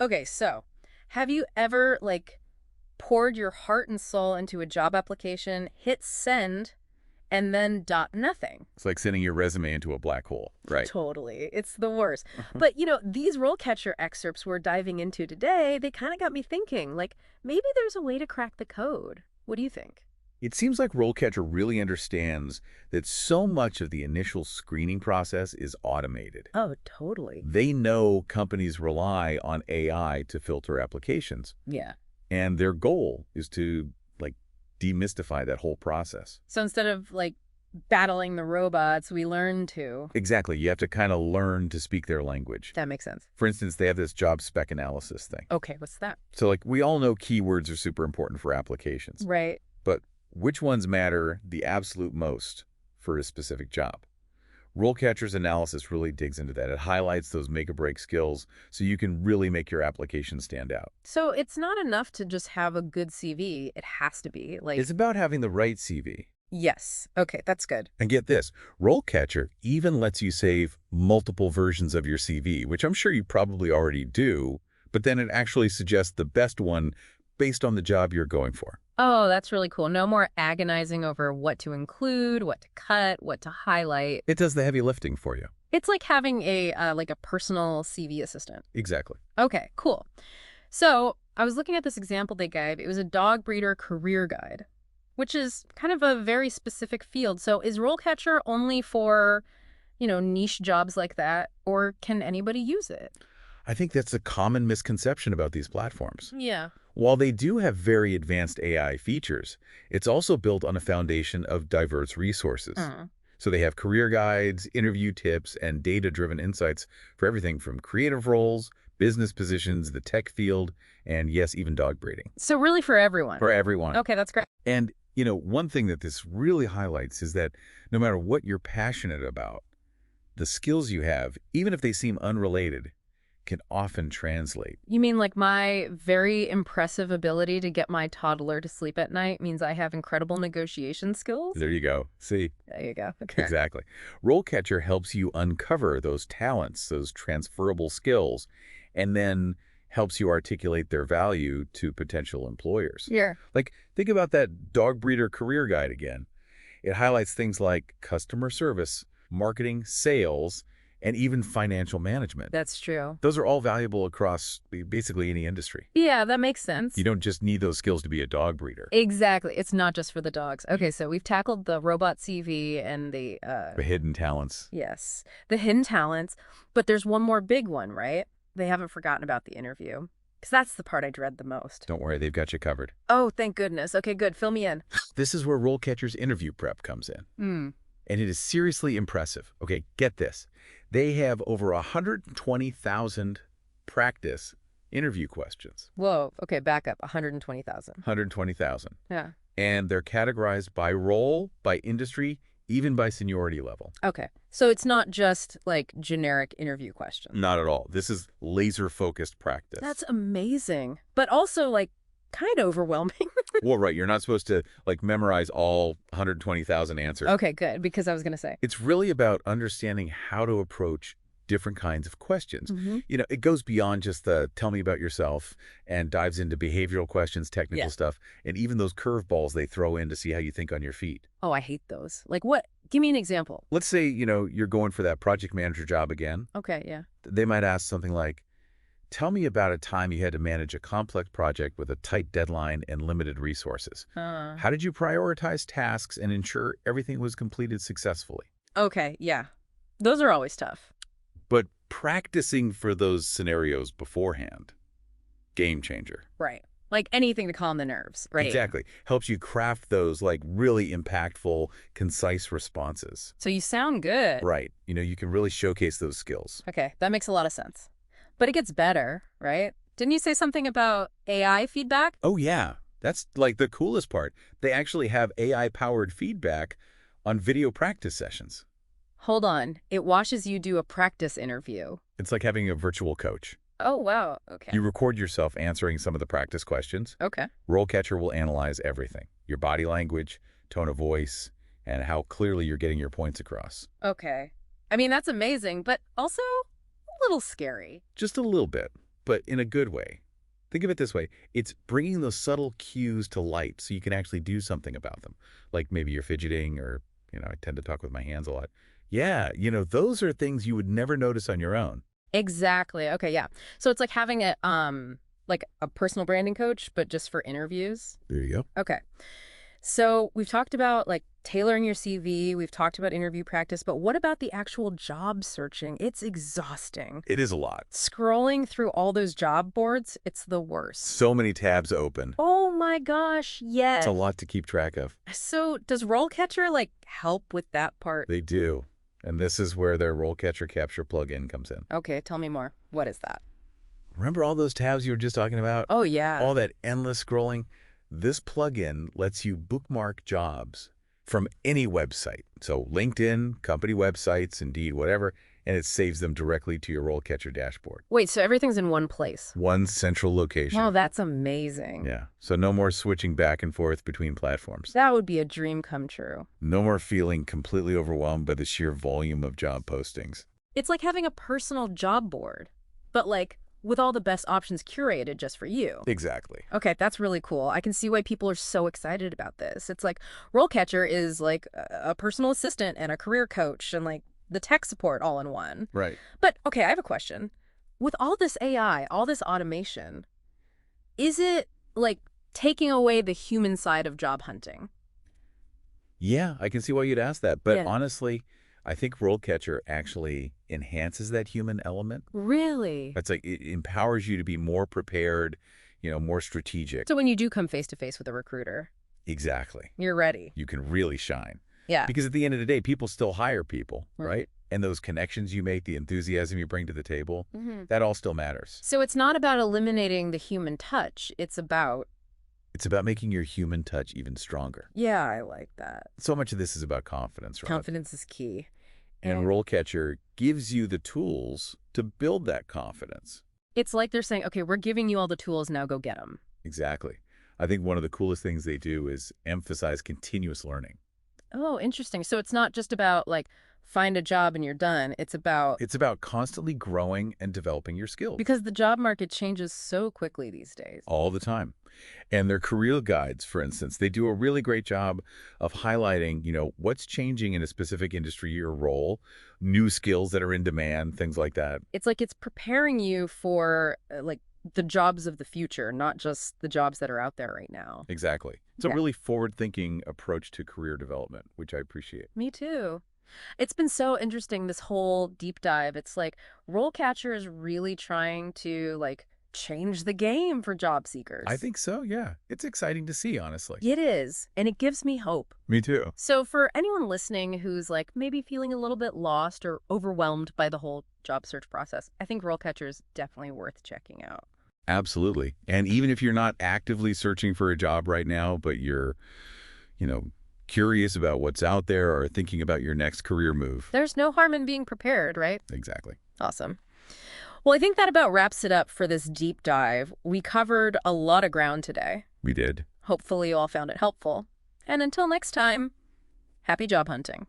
Okay, so have you ever, like, poured your heart and soul into a job application, hit send, and then dot nothing? It's like sending your resume into a black hole, right? Totally. It's the worst. But, these RoleCatcher excerpts we're diving into today, they kind of got me thinking, like, maybe there's a way to crack the code. What do you think? It seems like RoleCatcher really understands that so much of the initial screening process is automated. Oh, totally. They know companies rely on AI to filter applications, Yeah. and their goal is to, like, demystify that whole process. So instead of, like, battling the robots, we learn to. Exactly. You have to kind of learn to speak their language. That makes sense. For instance, they have this job spec analysis thing. Okay, what's that? So, like, we all know keywords are super important for applications. Right. But which ones matter the absolute most for a specific job? RoleCatcher's analysis really digs into that. It highlights those make-or-break skills so you can really make your application stand out. So it's not enough to just have a good CV. It has to be, like... It's about having the right CV. Yes. Okay, that's good. And get this, RoleCatcher even lets you save multiple versions of your CV, which I'm sure you probably already do, but then it actually suggests the best one based on the job you're going for. Oh, that's really cool. No more agonizing over what to include, what to cut, what to highlight. It does the heavy lifting for you. It's like having a personal CV assistant. Exactly. Okay, cool. So I was looking at this example they gave. It was a dog breeder career guide, which is kind of a very specific field. So is RoleCatcher only for, niche jobs like that, or can anybody use it? I think that's a common misconception about these platforms. Yeah. While they do have very advanced AI features, it's also built on a foundation of diverse resources. So they have career guides, interview tips, and data-driven insights for everything from creative roles, business positions, the tech field, and yes, even dog breeding. So really for everyone? For everyone. Okay, that's great. And, one thing that this really highlights is that no matter what you're passionate about, the skills you have, even if they seem unrelated, can often translate. You mean like my very impressive ability to get my toddler to sleep at night means I have incredible negotiation skills? There you go. See? There you go. Okay. Exactly. RoleCatcher helps you uncover those talents, those transferable skills, and then helps you articulate their value to potential employers. Yeah. Like, think about that dog breeder career guide again. It highlights things like customer service, marketing, sales, and even financial management. That's true. Those are all valuable across basically any industry. Yeah, that makes sense. You don't just need those skills to be a dog breeder. Exactly. It's not just for the dogs. Okay, so we've tackled the robot CV and the hidden talents. Yes, the hidden talents. But there's one more big one, right? They haven't forgotten about the interview. Because that's the part I dread the most. Don't worry, they've got you covered. Oh, thank goodness. Okay, good. Fill me in. This is where RoleCatcher's interview prep comes in. And it is seriously impressive. Okay, get this. They have over 120,000 practice interview questions. Whoa. Okay, back up. 120,000. 120,000. Yeah. And they're categorized by role, by industry, even by seniority level. Okay. So it's not just like generic interview questions. Not at all. This is laser-focused practice. That's amazing. But also like kind of overwhelming. Well, right. You're not supposed to memorize all 120,000 answers. Okay, good. Because I was going to say. It's really about understanding how to approach different kinds of questions. It goes beyond just the tell me about yourself and dives into behavioral questions, technical stuff, and even those curveballs they throw in to see how you think on your feet. Oh, I hate those. Like what? Give me an example. Let's say, you're going for that project manager job again. Okay, yeah. They might ask something like, tell me about a time you had to manage a complex project with a tight deadline and limited resources. How did you prioritize tasks and ensure everything was completed successfully? Okay, yeah. Those are always tough. But practicing for those scenarios beforehand, game changer. Right. Like anything to calm the nerves, right? Exactly. Helps you craft those really impactful, concise responses. So you sound good. Right. You can really showcase those skills. Okay, that makes a lot of sense. But it gets better, right? Didn't you say something about AI feedback? Oh, yeah. That's the coolest part. They actually have AI-powered feedback on video practice sessions. Hold on. It watches you do a practice interview. It's like having a virtual coach. Oh, wow. Okay. You record yourself answering some of the practice questions. Okay. RoleCatcher will analyze everything. Your body language, tone of voice, and how clearly you're getting your points across. Okay. I mean, that's amazing, but also a little scary. Just a little bit. but in a good way. Think of it this way. It's bringing those subtle cues to light so you can actually do something about them. Like maybe you're fidgeting or, I tend to talk with my hands a lot. Yeah, those are things you would never notice on your own. Exactly. Okay, yeah. So it's like having a personal branding coach, but just for interviews. There you go. Okay. So we've talked about like tailoring your CV, we've talked about interview practice, but what about the actual job searching? It's exhausting. It is a lot. Scrolling through all those job boards, it's the worst. So many tabs open. Oh my gosh, yes. It's a lot to keep track of. So does RoleCatcher like help with that part? They do. And this is where their RoleCatcher Capture plugin comes in. Okay, tell me more. What is that? Remember all those tabs you were just talking about? Oh, yeah. All that endless scrolling? This plugin lets you bookmark jobs from any website. So LinkedIn, company websites, Indeed, whatever, and it saves them directly to your RoleCatcher dashboard. Wait, so everything's in one place? One central location. Wow, that's amazing. Yeah, so no more switching back and forth between platforms. That would be a dream come true. No more feeling completely overwhelmed by the sheer volume of job postings. It's like having a personal job board, but like with all the best options curated just for you. Exactly. Okay, that's really cool. I can see why people are so excited about this. It's like RoleCatcher is like a personal assistant and a career coach and like the tech support all in one. Right. But okay, I have a question. With all this AI, all this automation, is it like taking away the human side of job hunting? Yeah, I can see why you'd ask that. But Yeah. honestly, I think RoleCatcher actually enhances that human element. Really? That's like it empowers you to be more prepared, more strategic. So when you do come face to face with a recruiter, Exactly. you're ready. You can really shine. Yeah. Because at the end of the day, people still hire people, Right. right? And those connections you make, the enthusiasm you bring to the table, Hmm. that all still matters. So it's not about eliminating the human touch. It's about, It's about making your human touch even stronger. yeah, I like that. So much of this is about confidence, right? Confidence is key. And RoleCatcher gives you the tools to build that confidence. It's like they're saying, okay, we're giving you all the tools, now go get them. Exactly. I think one of the coolest things they do is emphasize continuous learning. Oh, interesting. So it's not just about like find a job and you're done. It's about, It's about constantly growing and developing your skills. because the job market changes so quickly these days. All the time. And their career guides, for instance, they do a really great job of highlighting, what's changing in a specific industry or role, new skills that are in demand, things like that. It's like it's preparing you for like the jobs of the future, not just the jobs that are out there right now. Exactly. It's a Yeah. really forward-thinking approach to career development, which I appreciate. Me too. It's been so interesting, this whole deep dive. It's like RoleCatcher is really trying to like change the game for job seekers. I think so, yeah. It's exciting to see, honestly. It is, and it gives me hope. Me too. So for anyone listening who's like maybe feeling a little bit lost or overwhelmed by the whole job search process, I think RoleCatcher is definitely worth checking out. Absolutely. And even if you're not actively searching for a job right now, but you're, curious about what's out there or thinking about your next career move. There's no harm in being prepared, right? Exactly. Awesome. Well, I think that about wraps it up for this deep dive. We covered a lot of ground today. We did. Hopefully you all found it helpful. And until next time, happy job hunting.